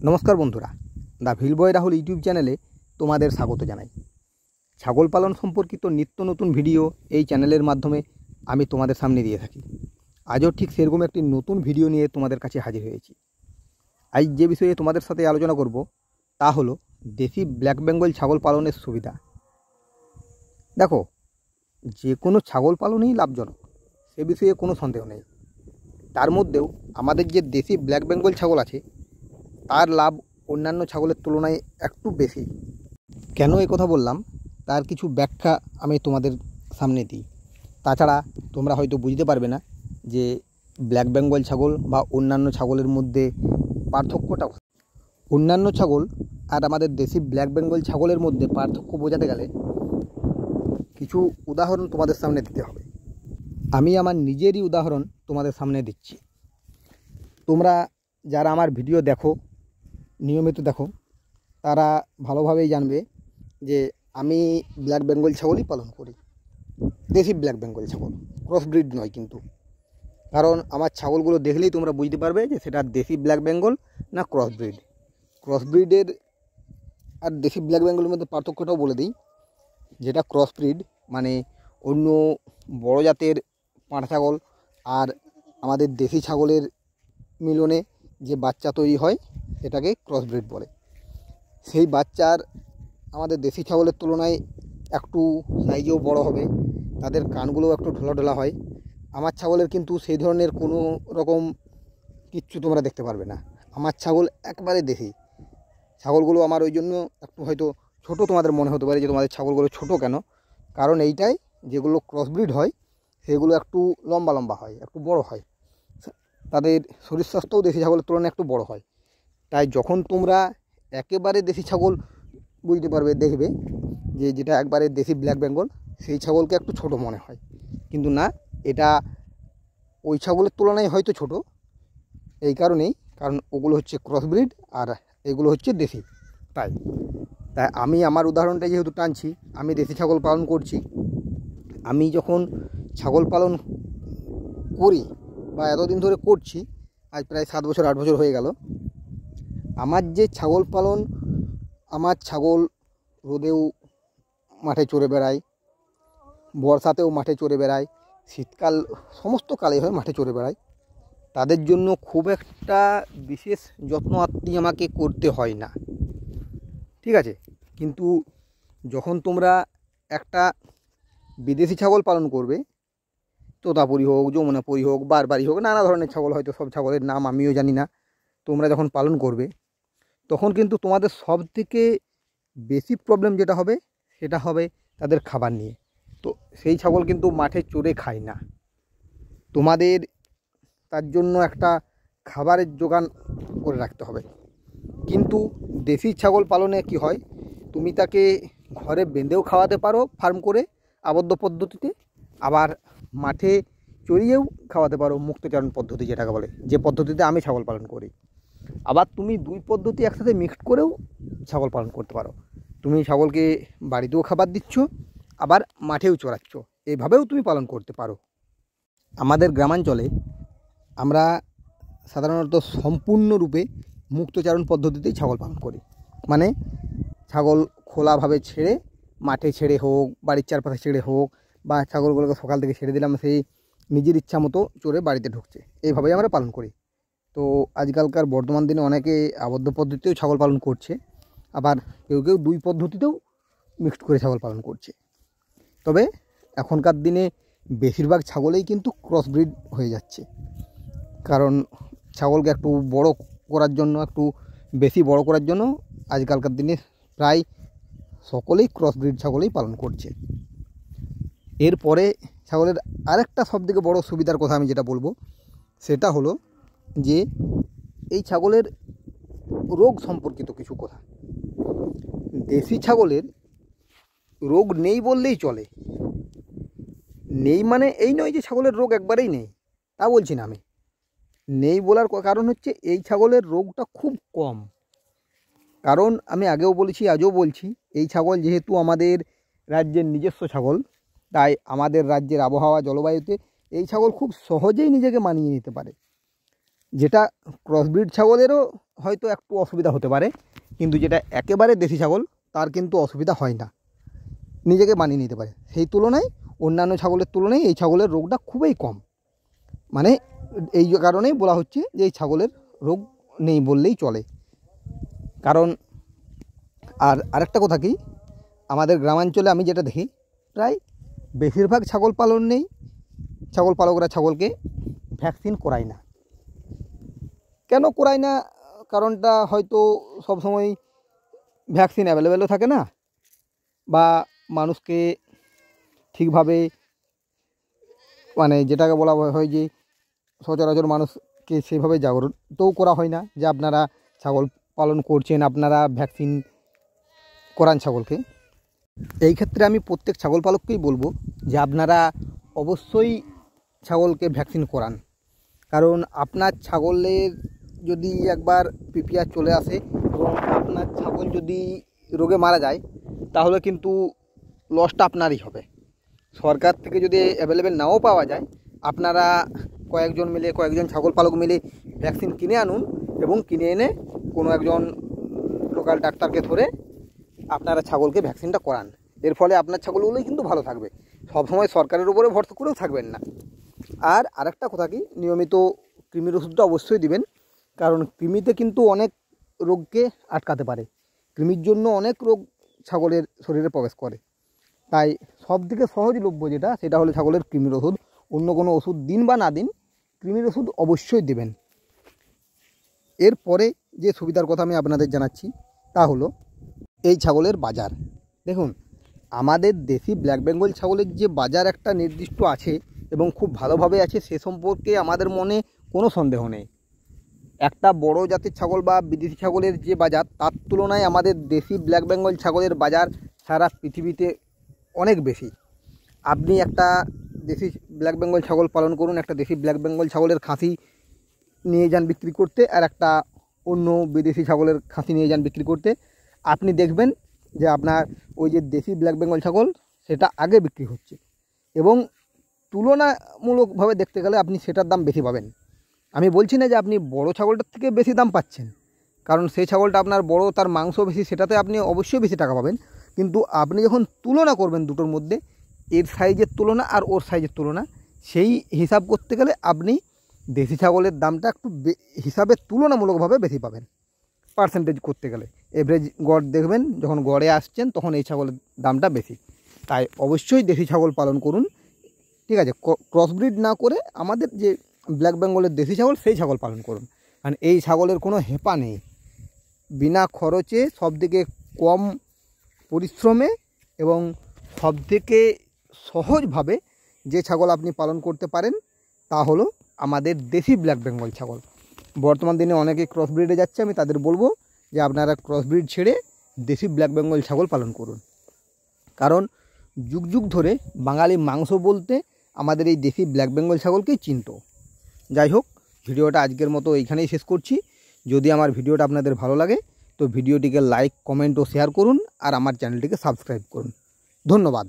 নমস্কার বন্ধুরা, the Bhil boy Rahul YouTube চ্যানেলে তোমাদের স্বাগত জানাই। ছাগল পালন সম্পর্কিত নিত্য নতুন ভিডিও এই চ্যানেলের মাধ্যমে আমি তোমাদের সামনে দিয়ে থাকি। আজও ঠিক সেরকম একটি নতুন ভিডিও নিয়ে তোমাদের কাছে হাজির হয়েছি। আজ যে বিষয়ে তোমাদের সাথে আলোচনা করব তা হলো দেশি ব্ল্যাক বেঙ্গল ছাগল পালনের সুবিধা। দেখো, যে কোনো ছাগল পালনই লাভজনক, সে বিষয়ে কোনো সন্দেহ নেই। তার মধ্যেও আমাদের যে দেশি ব্ল্যাক বেঙ্গল ছাগল আছে তার লাভ অন্যান্য ছাগলের তুলনায় একটু বেশি। কেন এই কথা বললাম তার কিছু ব্যাখ্যা আমি তোমাদের সামনে দিই। তাছাড়া তোমরা হয়তো বুঝতে পারবে না যে ব্ল্যাক বেঙ্গল ছাগল বা অন্যান্য ছাগলের মধ্যে পার্থক্যটা। অন্যান্য ছাগল আর আমাদের দেশি ব্ল্যাক বেঙ্গল ছাগলের মধ্যে পার্থক্য বোঝাতে গেলে কিছু উদাহরণ তোমাদের সামনে দিতে হবে। আমি আমার নিজেরই উদাহরণ তোমাদের সামনে দিচ্ছি। তোমরা যারা আমার ভিডিও দেখো, নিয়মিত দেখো, তারা ভালোভাবেই জানবে যে আমি ব্ল্যাক বেঙ্গল ছাগলই পালন করি। দেশি ব্ল্যাক বেঙ্গল ছাগল, ক্রস ব্রিড নয় কিন্তু। কারণ আমার ছাগলগুলো দেখলেই তোমরা বুঝতে পারবে যে সেটা দেশি ব্ল্যাক বেঙ্গল না ক্রস ব্রিড। ক্রস ব্রিডের আর দেশি ব্ল্যাক বেঙ্গলের মধ্যে পার্থক্যটাও বলে দিই। যেটা ক্রস ব্রিড মানে অন্য বড় জাতের পাঁঠা ছাগল আর আমাদের দেশি ছাগলের মিলনে যে বাচ্চা তৈরি হয় সেটাকে ক্রস ব্রিড বলে। সেই বাচ্চার আমাদের দেশি ছাগলের তুলনায় একটু সাইজেও বড় হবে, তাদের কানগুলোও একটু ঢোলা ঢোলা হয়। আমার ছাগলের কিন্তু সেই ধরনের কোনো রকম কিচ্ছু তোমরা দেখতে পারবে না। আমার ছাগল একবারে দেশি। ছাগলগুলো আমার ওই জন্য একটু হয়তো ছোট তোমাদের মনে হতে পারে যে তোমাদের ছাগলগুলো ছোট কেন। কারণ এইটাই, যেগুলো ক্রস ব্রিড হয় সেগুলো একটু লম্বা লম্বা হয়, একটু বড় হয়, তাদের শরীর স্বাস্থ্যও দেশি ছাগলের তুলনায় একটু বড় হয়। তাই যখন তোমরা একেবারে দেশি ছাগল বুঝতে পারবে, দেখবে যে যেটা একবারে দেশি ব্ল্যাক বেঙ্গল সেই ছাগলকে একটু ছোট মনে হয়, কিন্তু না, এটা ওই ছাগলের তুলনায় হয়তো ছোট। এই কারণেই, কারণ ওগুলো হচ্ছে ক্রস ব্রিড আর এগুলো হচ্ছে দেশি। তাই আমি আমার উদাহরণটা যেহেতু টানছি, আমি দেশি ছাগল পালন করছি। আমি যখন ছাগল পালন করি বা এতদিন ধরে করছি, আজ প্রায় 7 বছর 8 বছর হয়ে গেল। আমার যে ছাগল পালন, আমার ছাগল রোদেও মাঠে চড়ে বেড়ায়, বর্ষাতেও মাঠে চড়ে বেড়ায়, শীতকাল সমস্ত কালে হয় মাঠে চড়ে বেড়ায়। তাদের জন্য খুব একটা বিশেষ যত্ন আত্তি আমাকে করতে হয় না, ঠিক আছে। কিন্তু যখন তোমরা একটা বিদেশি ছাগল পালন করবে, তোতাপুরি হোক, যমুনাপুরি হোক, বারবারি হোক, নানা ধরনের ছাগল, হয়তো সব ছাগলের নাম আমিও জানি না, তোমরা যখন পালন করবে তখন কিন্তু তোমাদের সব থেকে বেশি প্রবলেম যেটা হবে সেটা হবে তাদের খাবার নিয়ে। তো সেই ছাগল কিন্তু মাঠে চড়ে খায় না। তোমাদের তার জন্য একটা খাবারের যোগান করে রাখতে হবে। কিন্তু দেশি ছাগল পালনে কি হয়, তুমি তাকে ঘরে বেঁধেও খাওয়াতে পারো ফার্ম করে আবদ্ধ পদ্ধতিতে, আবার মাঠে চড়িয়েও খাওয়াতে পারো মুক্তচারণ পদ্ধতি যেটাকে বলে, যে পদ্ধতিতে আমি ছাগল পালন করি। আবার তুমি দুই পদ্ধতি একসাথে মিক্সড করেও ছাগল পালন করতে পারো। তুমি ছাগলকে বাড়িতেও খাবার দিচ্ছ, আবার মাঠেও চড়াচ্ছ, এইভাবেও তুমি পালন করতে পারো। আমাদের গ্রামাঞ্চলে আমরা সাধারণত সম্পূর্ণরূপে মুক্তচারণ পদ্ধতিতেই ছাগল পালন করি। মানে ছাগল খোলাভাবে ছেড়ে, মাঠে ছেড়ে হোক, বাড়ির চারপাশে ছেড়ে হোক, বা ছাগলগুলোকে সকাল থেকে ছেড়ে দিলাম, সেই নিজের ইচ্ছা মতো চড়ে বাড়িতে ঢুকছে, এইভাবেই আমরা পালন করি। তো আজকালকার বর্তমান দিনে অনেকে আবদ্ধ পদ্ধতিতেও ছাগল পালন করছে, আবার কেউ কেউ দুই পদ্ধতিতেও মিক্সড করে ছাগল পালন করছে। তবে এখনকার দিনে বেশিরভাগ ছাগলেই কিন্তু ক্রস ব্রিড হয়ে যাচ্ছে। কারণ ছাগলকে একটু বড় করার জন্য, একটু বেশি বড় করার জন্য আজকালকার দিনে প্রায় সকলেই ক্রস ব্রিড ছাগলই পালন করছে। এরপরে ছাগলের আরেকটা সবথেকে বড় সুবিধার কথা আমি যেটা বলবো সেটা হলো যে এই ছাগলের রোগ সম্পর্কিত কিছু কথা। দেশি ছাগলের রোগ নেই বললেই চলে। নেই মানে এই নয় যে ছাগলের রোগ একবারেই নেই, তা বলছি না আমি। নেই বলার কারণ হচ্ছে এই ছাগলের রোগটা খুব কম। কারণ আমি আগেও বলেছি, আজও বলছি, এই ছাগল যেহেতু আমাদের রাজ্যের নিজস্ব ছাগল, তাই আমাদের রাজ্যের আবহাওয়া জলবায়ুতে এই ছাগল খুব সহজেই নিজেকে মানিয়ে নিতে পারে। যেটা ক্রসব্রিড ছাগলেরও হয়তো একটু অসুবিধা হতে পারে, কিন্তু যেটা একেবারে দেশি ছাগল তার কিন্তু অসুবিধা হয় না, নিজেকে মানিয়ে নিতে পারে। সেই তুলনায় অন্যান্য ছাগলের তুলনায় এই ছাগলের রোগটা খুবই কম। মানে এই কারণেই বলা হচ্ছে যে এই ছাগলের রোগ নেই বললেই চলে। কারণ আরেকটা কথা কি, আমাদের গ্রামাঞ্চলে আমি যেটা দেখি প্রায় বেশিরভাগ ছাগল পালন নেই, ছাগল পালকরা ছাগলকে ভ্যাকসিন করায় না। কেন করায় না, কারণটা হয়তো সবসময় ভ্যাকসিন অ্যাভেলেবেলও থাকে না, বা মানুষকে ঠিকভাবে মানে যেটাকে বলা হয় যে সচরাচর মানুষকে সেভাবে জাগ্রতও করা হয় না যে আপনারা ছাগল পালন করছেন, আপনারা ভ্যাকসিন করান ছাগলকে। এই ক্ষেত্রে আমি প্রত্যেক ছাগল পালককেই বলবো যে আপনারা অবশ্যই ছাগলকে ভ্যাকসিন করান। কারণ আপনার ছাগলের যদি একবার পিপিআর চলে আসে এবং আপনার ছাগল যদি রোগে মারা যায়, তাহলে কিন্তু লসটা আপনারই হবে। সরকার থেকে যদি অ্যাভেলেবেল নাও পাওয়া যায়, আপনারা কয়েকজন ছাগল পালক মিলে ভ্যাকসিন কিনে আনুন এবং কিনে এনে কোনো একজন লোকাল ডাক্তারকে ধরে আপনারা ছাগলকে ভ্যাকসিনটা করান। এর ফলে আপনার ছাগলগুলোই কিন্তু ভালো থাকবে, সবসময় সরকারের উপরে ভরসা করেও থাকবেন না। আর আরেকটা কথা কি, নিয়মিত কৃমির ওষুধটা অবশ্যই দিবেন, কারণ কৃমিতে কিন্তু অনেক রোগকে আটকাতে পারে। কৃমির জন্য অনেক রোগ ছাগলের শরীরে প্রবেশ করে। তাই সবথেকে সহজলভ্য যেটা, সেটা হলো ছাগলের কৃমির ওষুধ। অন্য কোনো ওষুধ দিন বা না দিন, কৃমির ওষুধ অবশ্যই দেবেন। এরপরে যে সুবিধার কথা আমি আপনাদের জানাচ্ছি তা হলো এই ছাগলের বাজার। দেখুন, আমাদের দেশি ব্ল্যাক বেঙ্গল ছাগলের যে বাজার একটা নির্দিষ্ট আছে এবং খুব ভালোভাবে আছে, সে সম্পর্কে আমাদের মনে কোনো সন্দেহ নেই। একটা বড় জাতের ছাগল বা বিদেশি ছাগলের যে বাজার, তার তুলনায় আমাদের দেশি ব্ল্যাক বেঙ্গল ছাগলের বাজার সারা পৃথিবীতে অনেক বেশি। আপনি একটা দেশি ব্ল্যাক বেঙ্গল ছাগল পালন করুন, একটা দেশি ব্ল্যাক বেঙ্গল ছাগলের খাসি নিয়ে যান বিক্রি করতে, আর একটা অন্য বিদেশি ছাগলের খাসি নিয়ে যান বিক্রি করতে, আপনি দেখবেন যে আপনার ওই যে দেশি ব্ল্যাক বেঙ্গল ছাগল সেটা আগে বিক্রি হচ্ছে, এবং তুলনামূলকভাবে দেখতে গেলে আপনি সেটার দাম বেশি পাবেন। আমি বলছি না যে আপনি বড় ছাগলটার থেকে বেশি দাম পাচ্ছেন, কারণ সেই ছাগলটা আপনার বড়, তার মাংস বেশি, সেটাতে আপনি অবশ্যই বেশি টাকা পাবেন। কিন্তু আপনি যখন তুলনা করবেন দুটোর মধ্যে, এর সাইজের তুলনা আর ওর সাইজের তুলনা, সেই হিসাব করতে গেলে আপনি দেশি ছাগলের দামটা একটু হিসাবে তুলনামূলকভাবে বেশি পাবেন। পার্সেন্টেজ করতে গেলে এভারেজ গড় দেখবেন, যখন গড়ে আসছেন তখন এই ছাগলের দামটা বেশি। তাই অবশ্যই দেশি ছাগল পালন করুন, ঠিক আছে? ক্রসব্রিড না করে আমাদের যে ব্ল্যাক বেঙ্গলের দেশি ছাগল, সেই ছাগল পালন করুন। কারণ এই ছাগলের কোনো হেপা নেই, বিনা খরচে, সবথেকে কম পরিশ্রমে এবং সবথেকে সহজভাবে যে ছাগল আপনি পালন করতে পারেন তা হলো আমাদের দেশি ব্ল্যাক বেঙ্গল ছাগল। বর্তমান দিনে অনেকে ক্রসব্রিডে যাচ্ছে, আমি তাদের বলবো যে আপনারা ক্রসব্রিড ছেড়ে দেশি ব্ল্যাক বেঙ্গল ছাগল পালন করুন। কারণ যুগ যুগ ধরে বাঙালি মাংস বলতে আমাদের এই দেশি ব্ল্যাক বেঙ্গল ছাগলকেই চিনত। যাই হোক, ভিডিওটা আজকের মতো এইখানেই শেষ করছি। যদি আমার ভিডিওটা আপনাদের ভালো লাগে তো ভিডিওটিকে লাইক, কমেন্ট ও শেয়ার করুন, আর আমার চ্যানেলটিকে সাবস্ক্রাইব করুন। ধন্যবাদ।